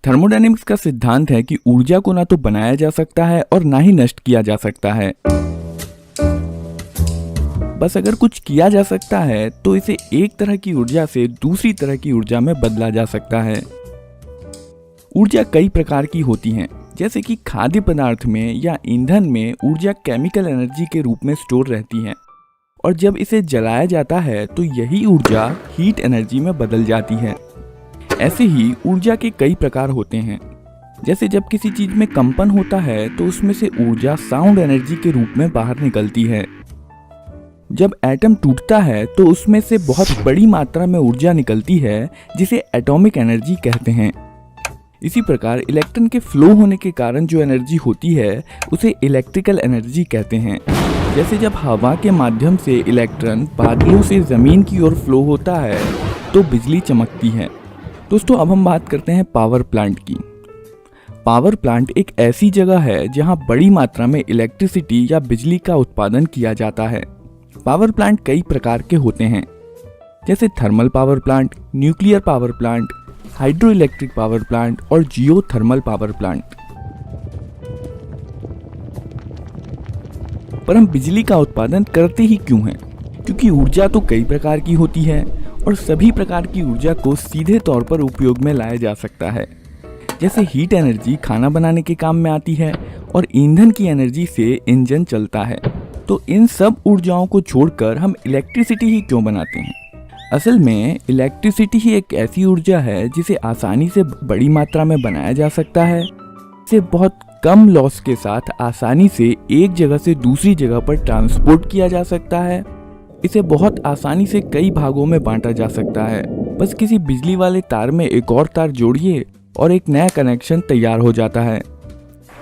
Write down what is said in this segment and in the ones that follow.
Thermodynamics का सिद्धांत है कि ऊर्जा को ना तो बनाया जा सकता है और ना ही नष्ट किया जा सकता है। बस अगर कुछ किया जा सकता है तो इसे एक तरह की ऊर्जा से दूसरी तरह की ऊर्जा में बदला जा सकता है। ऊर्जा कई प्रकार की होती हैं, जैसे कि खाद्य पदार्थ में या ईंधन में ऊर्जा केमिकल एनर्जी के रूप में स्टोर रहती है और जब इसे जलाया जाता है तो यही ऊर्जा हीट एनर्जी में बदल जाती है। ऐसे ही ऊर्जा के कई प्रकार होते हैं, जैसे जब किसी चीज में कंपन होता है तो उसमें से ऊर्जा साउंड एनर्जी के रूप में बाहर निकलती है। जब एटम टूटता है तो उसमें से बहुत बड़ी मात्रा में ऊर्जा निकलती है जिसे एटॉमिक एनर्जी कहते हैं। इसी प्रकार इलेक्ट्रॉन के फ्लो होने के कारण जो एनर्जी होती है उसे इलेक्ट्रिकल एनर्जी कहते हैं। जैसे जब हवा के माध्यम से इलेक्ट्रॉन बादलों से जमीन की ओर फ्लो होता है तो बिजली चमकती है। दोस्तों, अब हम बात करते हैं पावर प्लांट की। पावर प्लांट एक ऐसी जगह है जहां बड़ी मात्रा में इलेक्ट्रिसिटी या बिजली का उत्पादन किया जाता है। पावर प्लांट कई प्रकार के होते हैं, जैसे thermal power plant, nuclear power plant, hydro electric power plant और जियो थर्मल पावर प्लांट। पर हम बिजली का उत्पादन करते ही क्यों हैं? क्योंकि ऊर्जा तो कई प्रकार की होती है और सभी प्रकार की ऊर्जा को सीधे तौर पर उपयोग में लाया जा सकता है। जैसे हीट एनर्जी खाना बनाने के काम में आती है और ईंधन की एनर्जी से इंजन चलता है। तो इन सब ऊर्जाओं को छोड़कर हम इलेक्ट्रिसिटी ही क्यों बनाते हैं? असल में इलेक्ट्रिसिटी ही एक ऐसी ऊर्जा है जिसे आसानी से बड़ी मात्रा में बनाया जा सकता है। इसे बहुत कम लॉस के साथ आसानी से एक जगह से दूसरी जगह पर ट्रांसपोर्ट किया जा सकता है। इसे बहुत आसानी से कई भागों में बांटा जा सकता है। बस किसी बिजली वाले तार में एक और तार जोड़िए और एक नया कनेक्शन तैयार हो जाता है।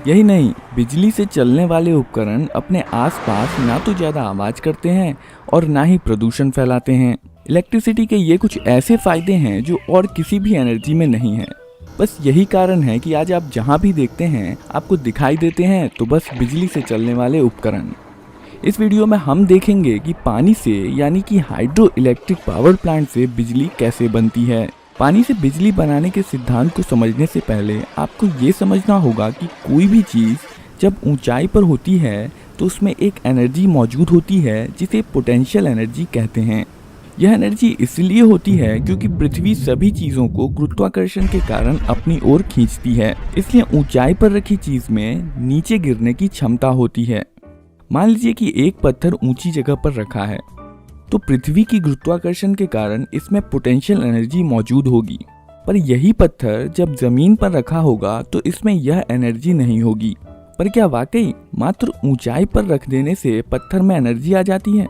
यही नहीं, बिजली से चलने वाले उपकरण अपने आसपास ना तो ज़्यादा आवाज़ करते हैं और ना ही प्रदूषण फैलाते हैं। इलेक्ट्रिसिटी के ये कुछ ऐसे फायदे हैं जो और किसी भी एनर्जी में नहीं है। बस यही कारण है कि आज आप जहाँ भी देखते हैं आपको दिखाई देते हैं तो बस बिजली से चलने वाले उपकरण। इस वीडियो में हम देखेंगे कि पानी से यानी कि हाइड्रो इलेक्ट्रिक पावर प्लांट से बिजली कैसे बनती है। पानी से बिजली बनाने के सिद्धांत को समझने से पहले आपको ये समझना होगा कि कोई भी चीज़ जब ऊंचाई पर होती है तो उसमें एक एनर्जी मौजूद होती है जिसे पोटेंशियल एनर्जी कहते हैं। यह एनर्जी इसलिए होती है क्योंकि पृथ्वी सभी चीज़ों को गुरुत्वाकर्षण के कारण अपनी ओर खींचती है, इसलिए ऊंचाई पर रखी चीज़ में नीचे गिरने की क्षमता होती है। मान लीजिए कि एक पत्थर ऊंची जगह पर रखा है तो पृथ्वी की गुरुत्वाकर्षण के कारण इसमें पोटेंशियल एनर्जी मौजूद होगी, पर यही पत्थर जब जमीन पर रखा होगा तो इसमें यह एनर्जी नहीं होगी। पर क्या वाकई मात्र ऊंचाई पर रख देने से पत्थर में एनर्जी आ जाती है?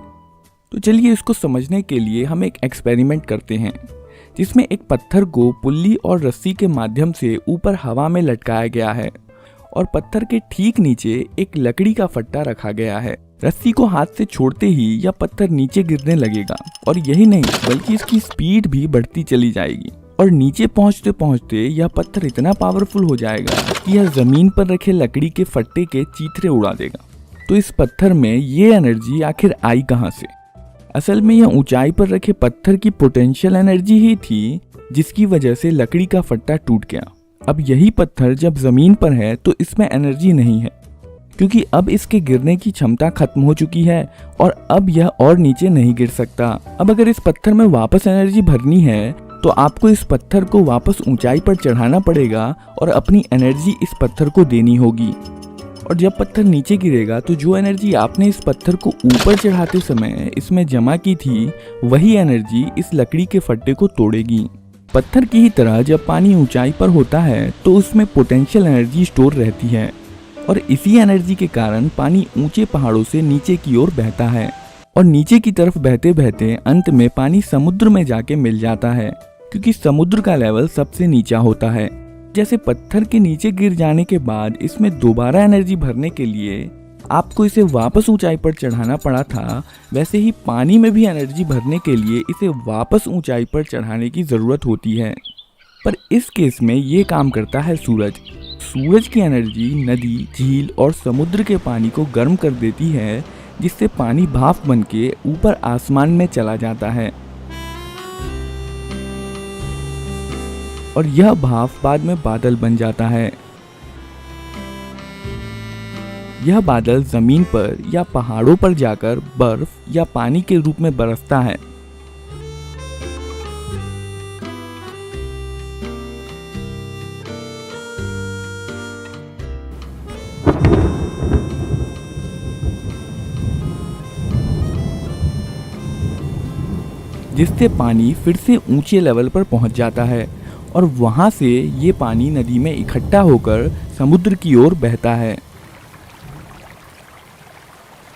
तो चलिए इसको समझने के लिए हम एक एक्सपेरिमेंट करते हैं, जिसमें एक पत्थर को पुल्ली और रस्सी के माध्यम से ऊपर हवा में लटकाया गया है और पत्थर के ठीक नीचे एक लकड़ी का फट्टा रखा गया है। रस्सी को हाथ से छोड़ते ही यह पत्थर नीचे गिरने लगेगा और यही नहीं बल्कि इसकी स्पीड भी बढ़ती चली जाएगी और नीचे पहुंचते पहुंचते यह पत्थर इतना पावरफुल हो जाएगा कि यह जमीन पर रखे लकड़ी के फट्टे के चीथड़े उड़ा देगा। तो इस पत्थर में ये एनर्जी आखिर आई कहां से? असल में यह ऊंचाई पर रखे पत्थर की पोटेंशियल एनर्जी ही थी जिसकी वजह से लकड़ी का फट्टा टूट गया। अब यही पत्थर जब जमीन पर है तो इसमें एनर्जी नहीं है, क्योंकि अब इसके गिरने की क्षमता खत्म हो चुकी है और अब यह और नीचे नहीं गिर सकता। अब अगर इस पत्थर में वापस एनर्जी भरनी है तो आपको इस पत्थर को वापस ऊंचाई पर चढ़ाना पड़ेगा और अपनी एनर्जी इस पत्थर को देनी होगी। और जब पत्थर नीचे गिरेगा तो जो एनर्जी आपने इस पत्थर को ऊपर चढ़ाते समय इसमें जमा की थी, वही एनर्जी इस लकड़ी के फट्टे को तोड़ेगी। पत्थर की ही तरह जब पानी ऊंचाई पर होता है तो उसमें पोटेंशियल एनर्जी स्टोर रहती है और इसी एनर्जी के कारण पानी ऊंचे पहाड़ों से नीचे की ओर बहता है और नीचे की तरफ बहते बहते अंत में पानी समुद्र में जाके मिल जाता है, क्योंकि समुद्र का लेवल सबसे नीचा होता है। जैसे पत्थर के नीचे गिर जाने के बाद इसमें दोबारा एनर्जी भरने के लिए आपको इसे वापस ऊंचाई पर चढ़ाना पड़ा था, वैसे ही पानी में भी एनर्जी भरने के लिए इसे वापस ऊंचाई पर चढ़ाने की ज़रूरत होती है। पर इस केस में ये काम करता है सूरज। सूरज की एनर्जी नदी, झील और समुद्र के पानी को गर्म कर देती है, जिससे पानी भाप बनके ऊपर आसमान में चला जाता है। और यह भाप बाद में बादल बन जाता है। यह बादल जमीन पर या पहाड़ों पर जाकर बर्फ या पानी के रूप में बरसता है। जिससे पानी फिर से ऊंचे लेवल पर पहुंच जाता है और वहां से ये पानी नदी में इकट्ठा होकर समुद्र की ओर बहता है।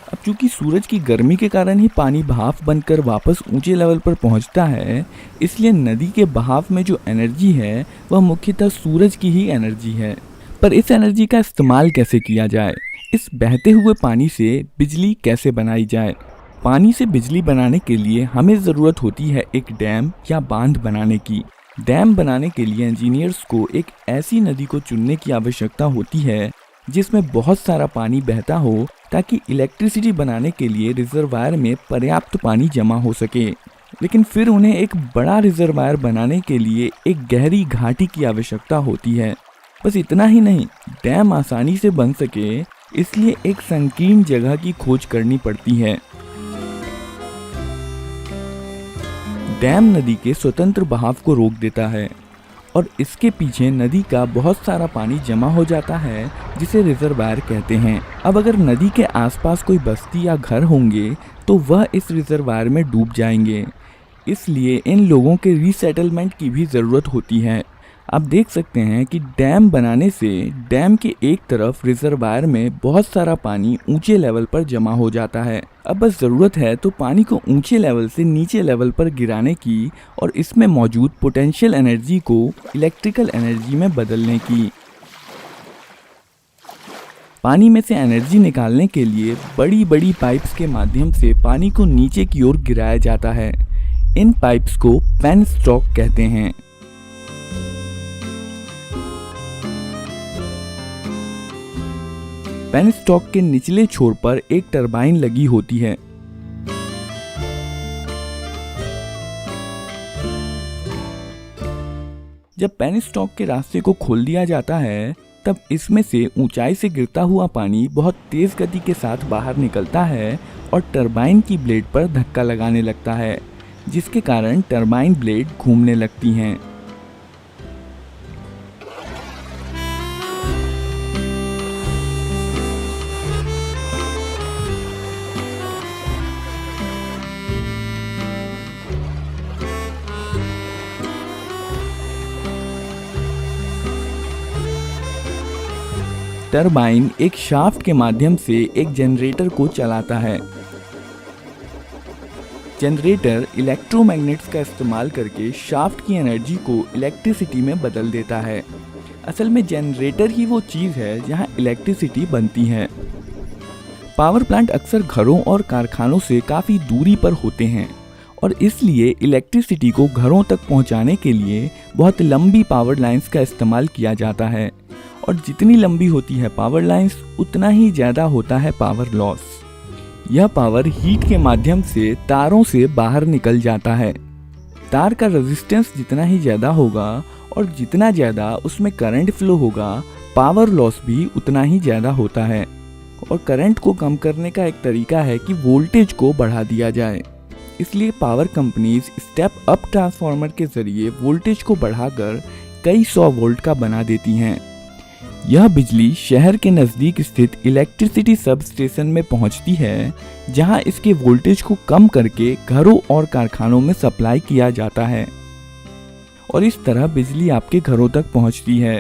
अब चूंकि सूरज की गर्मी के कारण ही पानी भाप बनकर वापस ऊंचे लेवल पर पहुंचता है, इसलिए नदी के बहाव में जो एनर्जी है वह मुख्यतः सूरज की ही एनर्जी है। पर इस एनर्जी का इस्तेमाल कैसे किया जाए? इस बहते हुए पानी से बिजली कैसे बनाई जाए? पानी से बिजली बनाने के लिए हमें ज़रूरत होती है एक डैम या बांध बनाने की। डैम बनाने के लिए इंजीनियर्स को एक ऐसी नदी को चुनने की आवश्यकता होती है जिसमें बहुत सारा पानी बहता हो, ताकि इलेक्ट्रिसिटी बनाने के लिए रिजर्वायर में पर्याप्त पानी जमा हो सके। लेकिन फिर उन्हें एक बड़ा रिजर्वायर बनाने के लिए एक गहरी घाटी की आवश्यकता होती है। बस इतना ही नहीं, डैम आसानी से बन सके इसलिए एक संकीर्ण जगह की खोज करनी पड़ती है। डैम नदी के स्वतंत्र बहाव को रोक देता है और इसके पीछे नदी का बहुत सारा पानी जमा हो जाता है, जिसे रिजर्वायर कहते हैं। अब अगर नदी के आसपास कोई बस्ती या घर होंगे तो वह इस रिजर्वायर में डूब जाएंगे, इसलिए इन लोगों के रीसेटलमेंट की भी ज़रूरत होती है। आप देख सकते हैं कि डैम बनाने से डैम के एक तरफ रिजर्वायर में बहुत सारा पानी ऊंचे लेवल पर जमा हो जाता है। अब बस ज़रूरत है तो पानी को ऊंचे लेवल से नीचे लेवल पर गिराने की और इसमें मौजूद पोटेंशियल एनर्जी को इलेक्ट्रिकल एनर्जी में बदलने की। पानी में से एनर्जी निकालने के लिए बड़ी बड़ी पाइप्स के माध्यम से पानी को नीचे की ओर गिराया जाता है। इन पाइप्स को पेनस्टॉक कहते हैं। पेनस्टॉक के निचले छोर पर एक टरबाइन लगी होती है। जब पेनस्टॉक के रास्ते को खोल दिया जाता है, तब इसमें से ऊंचाई से गिरता हुआ पानी बहुत तेज गति के साथ बाहर निकलता है और टरबाइन की ब्लेड पर धक्का लगाने लगता है, जिसके कारण टरबाइन ब्लेड घूमने लगती हैं। टरबाइन एक शाफ्ट के माध्यम से एक जनरेटर को चलाता है। जनरेटर इलेक्ट्रोमैग्नेट्स का इस्तेमाल करके शाफ्ट की एनर्जी को इलेक्ट्रिसिटी में बदल देता है। असल में जनरेटर ही वो चीज़ है जहां इलेक्ट्रिसिटी बनती है। पावर प्लांट अक्सर घरों और कारखानों से काफ़ी दूरी पर होते हैं और इसलिए इलेक्ट्रिसिटी को घरों तक पहुंचाने के लिए बहुत लंबी पावर लाइंस का इस्तेमाल किया जाता है, और जितनी लंबी होती है पावर लाइंस उतना ही ज़्यादा होता है पावर लॉस। यह पावर हीट के माध्यम से तारों से बाहर निकल जाता है। तार का रेजिस्टेंस जितना ही ज़्यादा होगा और जितना ज़्यादा उसमें करंट फ्लो होगा, पावर लॉस भी उतना ही ज़्यादा होता है। और करंट को कम करने का एक तरीका है कि वोल्टेज को बढ़ा दिया जाए। इसलिए power companies step up transformer के ज़रिए वोल्टेज को बढ़ाकर कई 100 वोल्ट का बना देती हैं। यह बिजली शहर के नज़दीक स्थित इलेक्ट्रिसिटी सब स्टेशन में पहुंचती है, जहां इसके वोल्टेज को कम करके घरों और कारखानों में सप्लाई किया जाता है और इस तरह बिजली आपके घरों तक पहुंचती है।